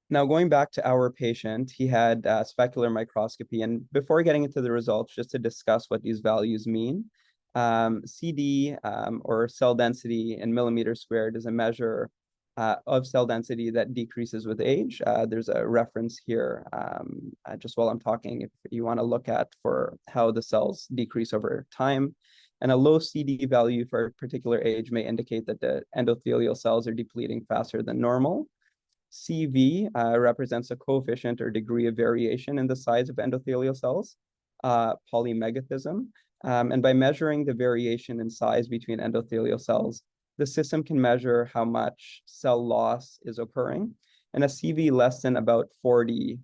Now, going back to our patient, he had specular microscopy, and before getting into the results, just to discuss what these values mean, CD or cell density in millimeters squared is a measure of cell density that decreases with age. There's a reference here just while I'm talking if you want to look at for how the cells decrease over time. And a low CD value for a particular age may indicate that the endothelial cells are depleting faster than normal. CV represents a coefficient or degree of variation in the size of endothelial cells, polymegathism. And by measuring the variation in size between endothelial cells, the system can measure how much cell loss is occurring. And a CV less than about 40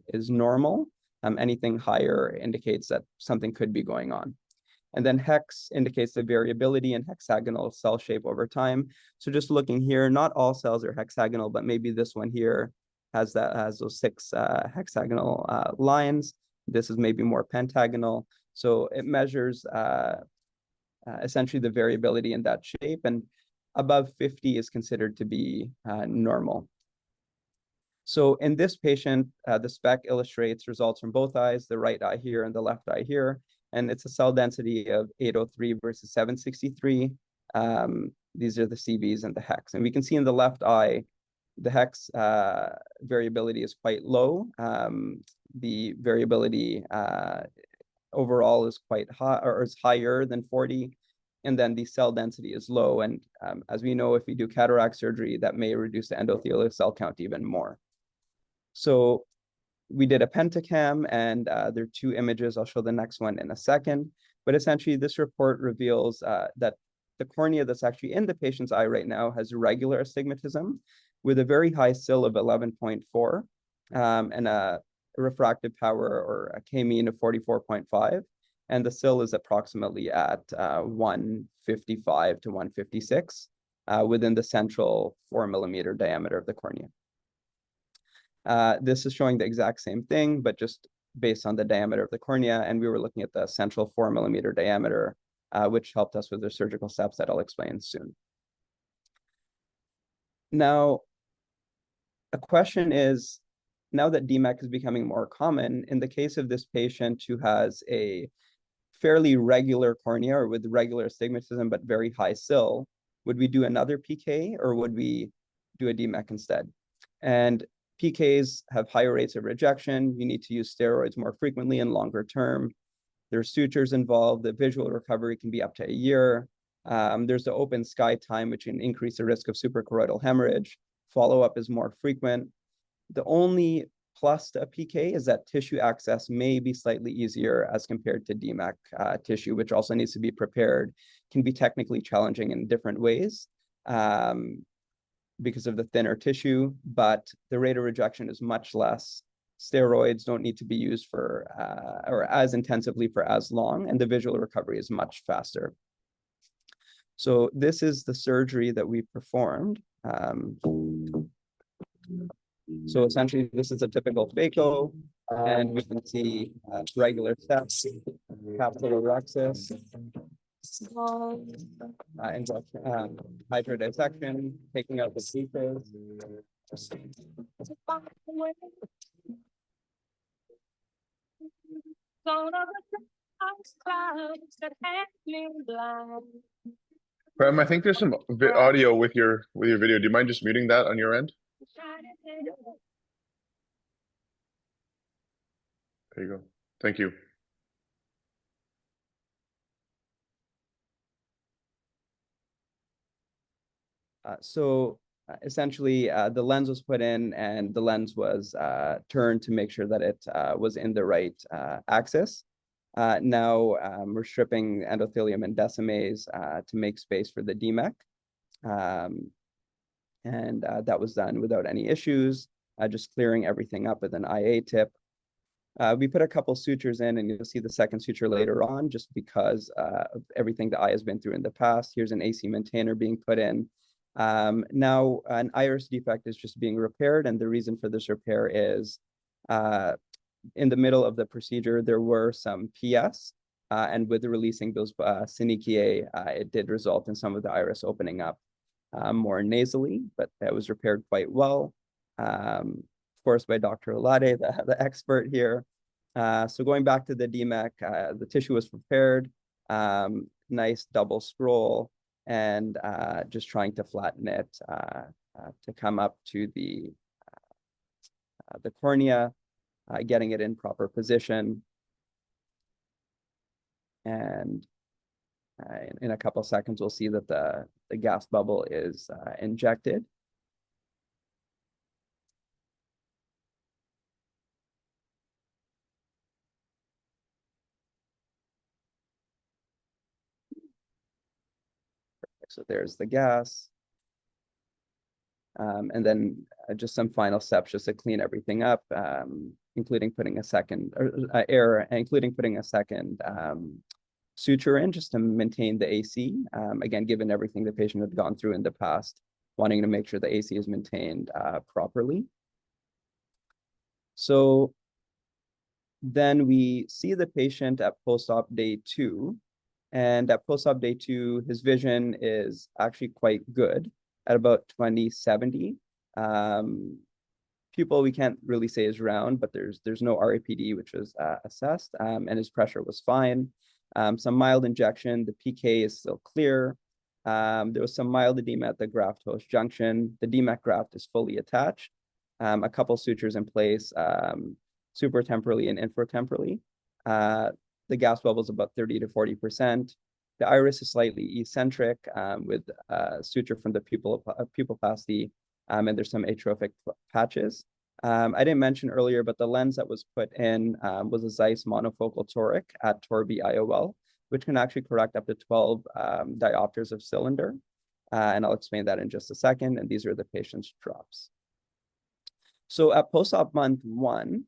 is normal. Anything higher indicates that something could be going on. And then hex indicates the variability in hexagonal cell shape over time. So just looking here, not all cells are hexagonal, but maybe this one here has those 6 hexagonal lines. This is maybe more pentagonal. So it measures essentially the variability in that shape, and above 50 is considered to be normal. So in this patient, the spec illustrates results from both eyes, the right eye here and the left eye here, and it's a cell density of 803 versus 763. These are the CVs and the hex. And we can see in the left eye, the hex variability is quite low. The variability overall is quite high, or is higher than 40. And then the cell density is low. And as we know, if we do cataract surgery, that may reduce the endothelial cell count even more. So we did a pentacam, and there are 2 images. I'll show the next one in a second. But essentially, this report reveals that the cornea that's actually in the patient's eye right now has regular astigmatism with a very high SIL of 11.4 and a refractive power or a K-mean of 44.5. And the SIL is approximately at 155 to 156 within the central 4-millimeter diameter of the cornea. This is showing the exact same thing, but just based on the diameter of the cornea. And we were looking at the central 4-millimeter diameter, which helped us with the surgical steps that I'll explain soon. Now, a question is, now that DMEK is becoming more common, in the case of this patient who has a fairly regular cornea or with regular astigmatism but very high SIL, would we do another PK or would we do a DMEK instead? And PKs have higher rates of rejection. You need to use steroids more frequently and longer term. There's sutures involved. The visual recovery can be up to a year. There's the open sky time, which can increase the risk of suprachoroidal hemorrhage. Follow-up is more frequent. The only plus to a PK is that tissue access may be slightly easier as compared to DMEK tissue, which also needs to be prepared, can be technically challenging in different ways. because of the thinner tissue, but the rate of rejection is much less. Steroids don't need to be used for or as intensively for as long, and the visual recovery is much faster. So this is the surgery that we performed. So essentially, this is a typical phaco, and we can see regular steps, capsulorhexis, injection, hydrodissection, taking out the pieces. Prem, I think there's some audio with your video. Do you mind just muting that on your end? There you go. Thank you. Essentially, the lens was put in, and the lens was turned to make sure that it was in the right axis. Now we're stripping endothelium and decimase to make space for the DMEC. And that was done without any issues, just clearing everything up with an IA tip. We put a couple sutures in, and you'll see the second suture later on, just because of everything the eye has been through in the past. Here's an AC maintainer being put in. Now an iris defect is just being repaired, and the reason for this repair is in the middle of the procedure, there were some PS, and with releasing those synechia, it did result in some of the iris opening up more nasally, but that was repaired quite well. Of course, by Dr. Olade, the expert here. So going back to the DMEC, the tissue was prepared, nice double scroll, and just trying to flatten it to come up to the cornea, getting it in proper position. And in a couple seconds, we'll see that the gas bubble is injected. So there's the gas. And then just some final steps just to clean everything up, including putting a second suture in just to maintain the AC. Again, given everything the patient had gone through in the past, wanting to make sure the AC is maintained properly. So then we see the patient at post-op day 2. And at post-op day 2, his vision is actually quite good at about 20/70. Pupil we can't really say is round, but there's no RAPD, which was assessed, and his pressure was fine. Some mild injection, the PK is still clear. There was some mild edema at the graft host junction. The DMEC graft is fully attached. A couple sutures in place, supratemporally and infratemporally. The gas bubble is about 30 to 40%. The iris is slightly eccentric with suture from the pupilloplasty, and there's some atrophic patches. I didn't mention earlier, but the lens that was put in was a Zeiss monofocal toric at Torby IOL, which can actually correct up to 12 diopters of cylinder. And I'll explain that in just a second. And these are the patient's drops. So at post-op month 1,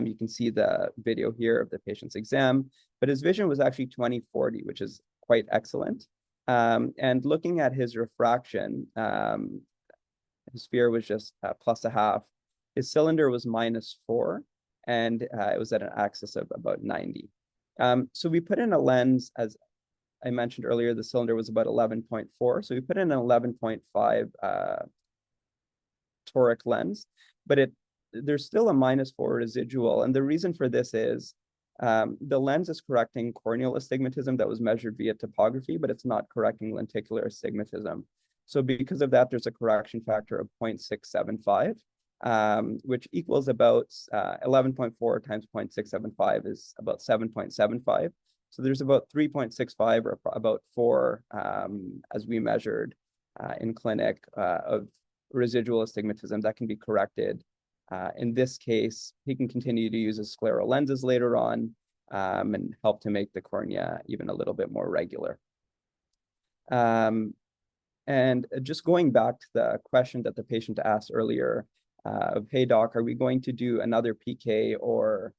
you can see the video here of the patient's exam, but his vision was actually 20/40, which is quite excellent. And looking at his refraction, his sphere was just +0.5. His cylinder was -4, and it was at an axis of about 90. So we put in a lens, as I mentioned earlier, the cylinder was about 11.4. So we put in an 11.5 toric lens, but there's still a -4 residual. And the reason for this is the lens is correcting corneal astigmatism that was measured via topography, but it's not correcting lenticular astigmatism. So because of that, there's a correction factor of 0.675, which equals about 11.4 times 0.675 is about 7.75. So there's about 3.65 or about 4 as we measured in clinic of residual astigmatism that can be corrected. In this case, he can continue to use his scleral lenses later on and help to make the cornea even a little bit more regular. And just going back to the question that the patient asked earlier, of, hey doc, are we going to do another PK or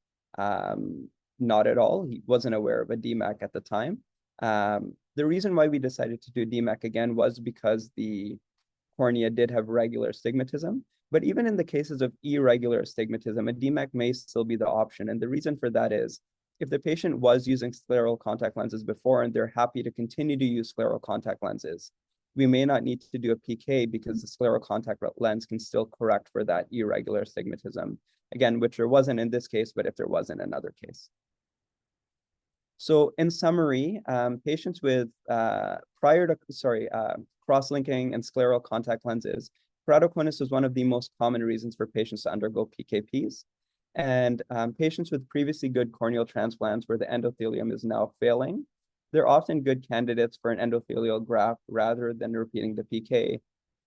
not at all? He wasn't aware of a DMAC at the time. The reason why we decided to do DMAC again was because the cornea did have regular astigmatism. But even in the cases of irregular astigmatism, a DMAC may still be the option. And the reason for that is if the patient was using scleral contact lenses before and they're happy to continue to use scleral contact lenses, we may not need to do a PK because the scleral contact lens can still correct for that irregular astigmatism. Again, which there wasn't in this case, but if there was in another case. So in summary, patients with cross-linking and scleral contact lenses, keratoconus is one of the most common reasons for patients to undergo PKPs. And patients with previously good corneal transplants where the endothelium is now failing, they're often good candidates for an endothelial graft rather than repeating the PK.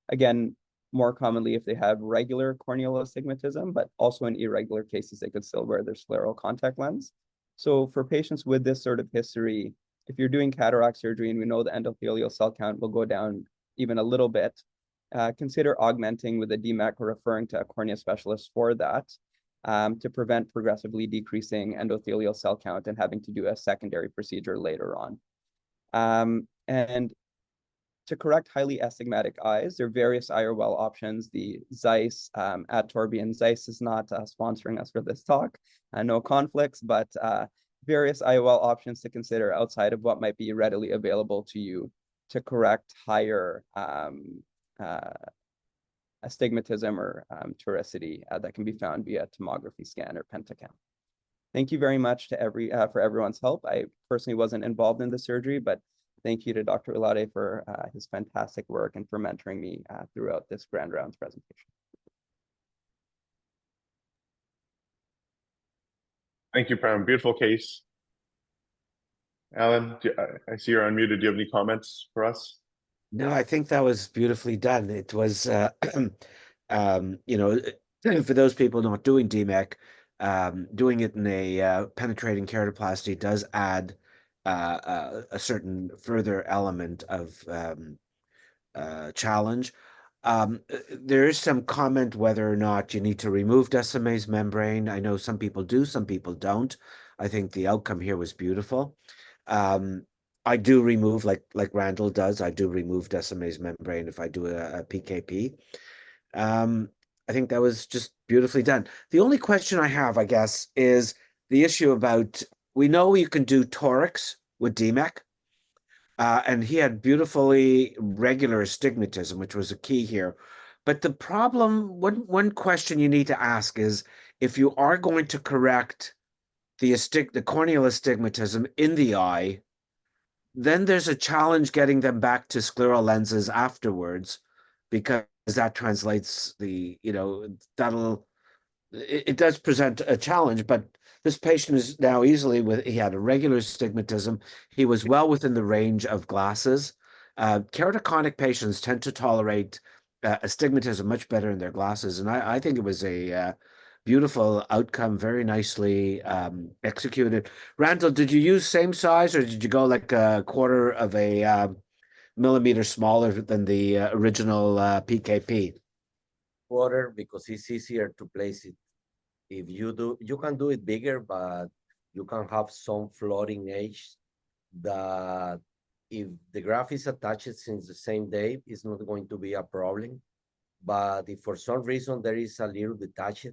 Again, more commonly if they have regular corneal astigmatism, but also in irregular cases, they could still wear their scleral contact lens. So for patients with this sort of history, if you're doing cataract surgery and we know the endothelial cell count will go down even a little bit, consider augmenting with a DMAC or referring to a cornea specialist for that to prevent progressively decreasing endothelial cell count and having to do a secondary procedure later on. And to correct highly astigmatic eyes, there are various IOL options. The Zeiss at Torbian. Zeiss is not sponsoring us for this talk. No conflicts, but various IOL options to consider outside of what might be readily available to you to correct higher astigmatism or toricity that can be found via tomography scan or pentacam. Thank you very much to for everyone's help. I personally wasn't involved in the surgery, but thank you to Dr. Ilade for his fantastic work and for mentoring me throughout this Grand Rounds presentation. Thank you, Prem. Beautiful case. Alan, I see you're unmuted. Do you have any comments for us? No, I think that was beautifully done. It was, you know, for those people not doing DMEC, doing it in a penetrating keratoplasty does add a certain further element of challenge. There is some comment whether or not you need to remove Descemet's membrane. I know some people do, some people don't. I think the outcome here was beautiful. I do remove, like Randall does, I do remove Descemet's membrane if I do a PKP. I think that was just beautifully done. The only question I have, I guess, is the issue about, we know you can do torics with DMEC, and he had beautifully regular astigmatism, which was a key here. But the problem, one question you need to ask is, if you are going to correct the corneal astigmatism in the eye, then there's a challenge getting them back to scleral lenses afterwards, because that translates the, you know, it does present a challenge, but this patient is now easily he had a regular astigmatism. He was well within the range of glasses. Keratoconic patients tend to tolerate astigmatism much better in their glasses. And I think it was a beautiful outcome, very nicely executed. Randall, did you use same size or did you go like a quarter of a millimeter smaller than the original PKP? Quarter, because it's easier to place it. If you do, you can do it bigger, but you can have some floating edge that if the graft is attached since the same day, it's not going to be a problem. But if for some reason there is a little detached,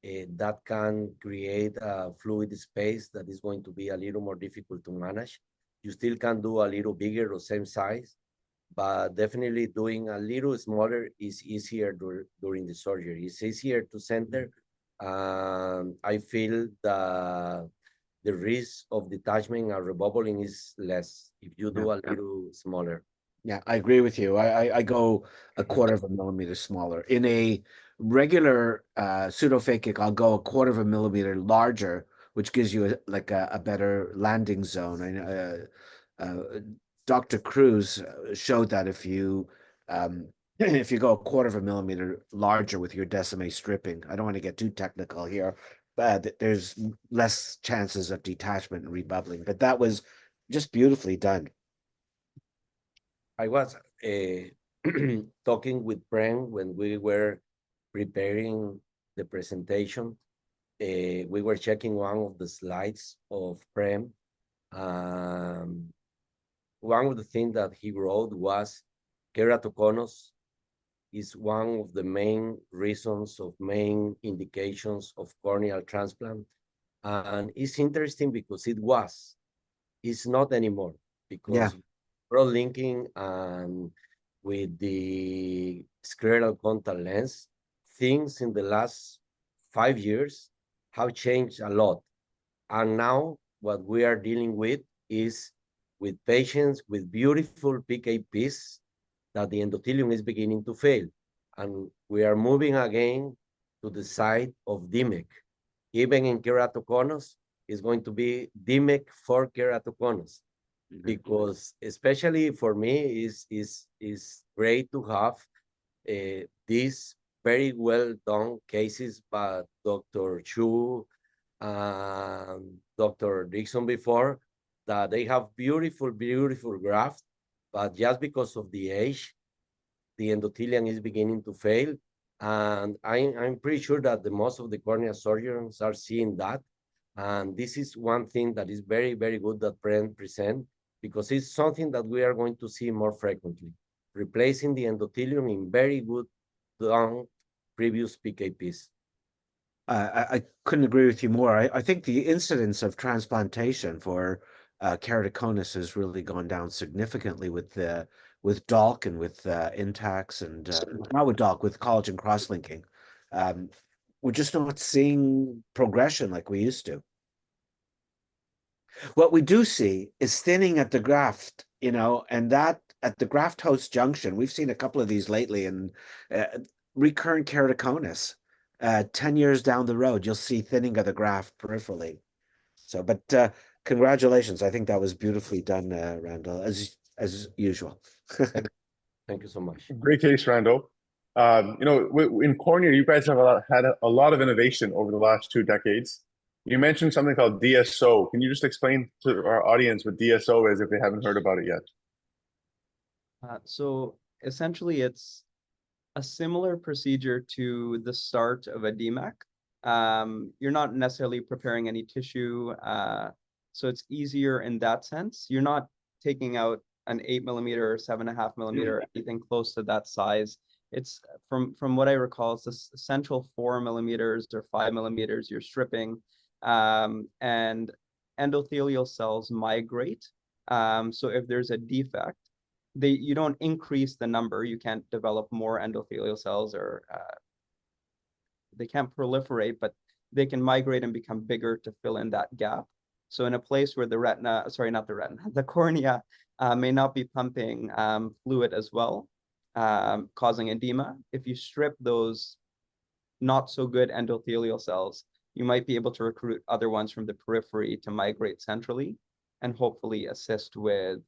that can create a fluid space that is going to be a little more difficult to manage. You still can do a little bigger or same size, but definitely doing a little smaller is easier during the surgery. It's easier to center. I feel the risk of detachment and rebobbling is less if you do a little smaller. Yeah, I agree with you. I go a quarter of a millimeter smaller. In a regular pseudophakic, I'll go a quarter of a millimeter larger, which gives you a better landing zone. I know Dr. Cruz showed that if you go a quarter of a millimeter larger with your Descemet stripping, I don't want to get too technical here, but there's less chances of detachment and rebubbling. But that was just beautifully done. I was talking with Prem when we were preparing the presentation. We were checking one of the slides of Prem. One of the things that he wrote was keratoconus is one of the main reasons of main indications of corneal transplant. And it's interesting because it's not anymore, because broad linking and with the scleral contact lens, things in the last 5 years have changed a lot. And now what we are dealing with is with patients with beautiful PKPs that the endothelium is beginning to fail. And we are moving again to the side of DMEC. Even in keratoconus, it's going to be DMEC for keratoconus. Because especially for me, is great to have these very well done cases by Dr. Chu and Dr. Dixon before, that they have beautiful, beautiful graft, but just because of the age, the endothelium is beginning to fail. And I'm pretty sure that the most of the cornea surgeons are seeing that. And this is one thing that is very, very good that Brent present, because it's something that we are going to see more frequently, replacing the endothelium in very good done previous PKPs. I couldn't agree with you more. I think the incidence of transplantation for keratoconus has really gone down significantly with DOLC and with Intacs and not with DOLC, with collagen cross-linking. We're just not seeing progression like we used to. What we do see is thinning at the graft, and that at the graft host junction, we've seen a couple of these lately, and recurrent keratoconus. 10 years down the road, you'll see thinning of the graft peripherally. So, but congratulations. I think that was beautifully done, Randall, as usual. Thank you so much. Great case, Randall. In cornea, you guys have had a lot of innovation over the last 2 decades. You mentioned something called DSO. Can you just explain to our audience what DSO is if they haven't heard about it yet? So essentially, it's a similar procedure to the start of a DMAC. You're not necessarily preparing any tissue, so it's easier in that sense. You're not taking out an 8 millimeter or 7.5 millimeter, anything close to that size. It's from what I recall, it's the essential 4 millimeters or 5 millimeters you're stripping, and endothelial cells migrate. So if there's a defect, you don't increase the number. You can't develop more endothelial cells, or they can't proliferate, but they can migrate and become bigger to fill in that gap. So in a place where the cornea may not be pumping fluid as well, causing edema, if you strip those not so good endothelial cells, you might be able to recruit other ones from the periphery to migrate centrally and hopefully assist with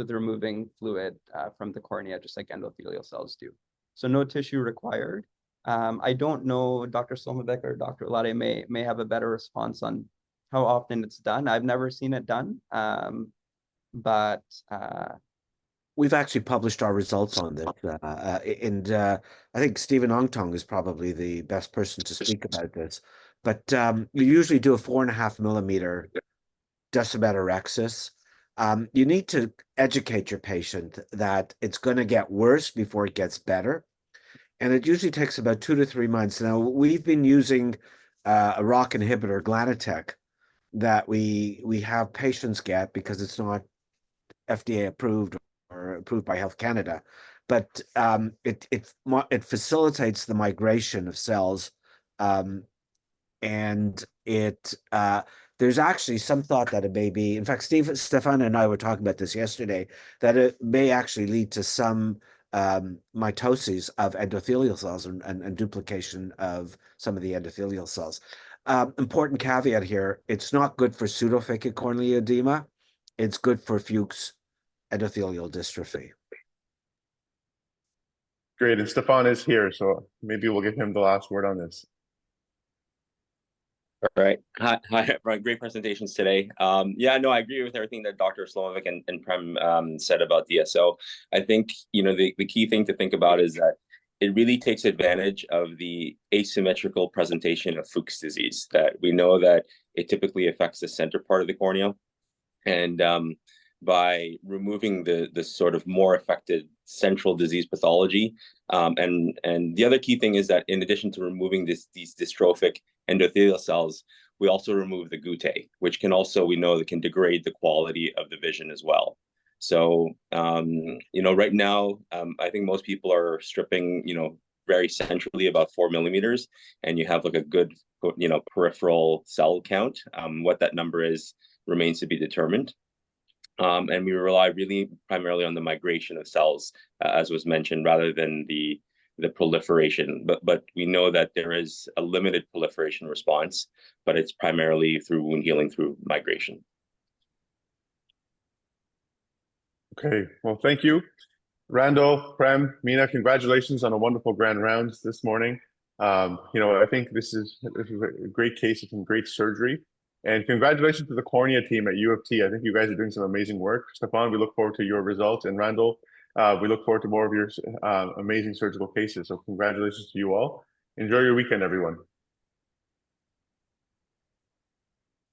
removing fluid from the cornea, just like endothelial cells do. So no tissue required. I don't know, Dr. Slomovic or Dr. Lade may have a better response on how often it's done. I've never seen it done, but we've actually published our results on this, and I think Stephen Ongtong is probably the best person to speak about this. But you usually do a 4.5 millimeter decimeterexis. You need to educate your patient that it's going to get worse before it gets better. And it usually takes about 2 to 3 months. Now, we've been using a ROCK inhibitor, Glanatec, that we have patients get because it's not FDA approved or approved by Health Canada. But it facilitates the migration of cells, and there's actually some thought that it may be, in fact, Stefan and I were talking about this yesterday, that it may actually lead to some mitoses of endothelial cells and duplication of some of the endothelial cells. Important caveat here, it's not good for pseudophakic corneal edema. It's good for Fuchs endothelial dystrophy. Great, and Stefan is here, so maybe we'll give him the last word on this. All right. Hi, everyone. Great presentations today. Yeah, no, I agree with everything that Dr. Slomovic and Prem said about DSO. I think, the key thing to think about is that it really takes advantage of the asymmetrical presentation of Fuchs disease, that we know that it typically affects the center part of the cornea. And by removing the sort of more affected central disease pathology, and the other key thing is that in addition to removing these dystrophic endothelial cells, we also remove the guttae, which can also, we know, that can degrade the quality of the vision as well. So, right now, I think most people are stripping, very centrally about 4 millimeters, and you have like a good, peripheral cell count. What that number is remains to be determined. And we rely really primarily on the migration of cells, as was mentioned, rather than the proliferation. But we know that there is a limited proliferation response, but it's primarily through wound healing through migration. Okay, well, thank you. Randall, Prem, Mina, congratulations on a wonderful grand rounds this morning. I think this is a great case of some great surgery. And congratulations to the cornea team at UofT. I think you guys are doing some amazing work. Stefan, we look forward to your results. And Randall, we look forward to more of your amazing surgical cases. So congratulations to you all. Enjoy your weekend, everyone.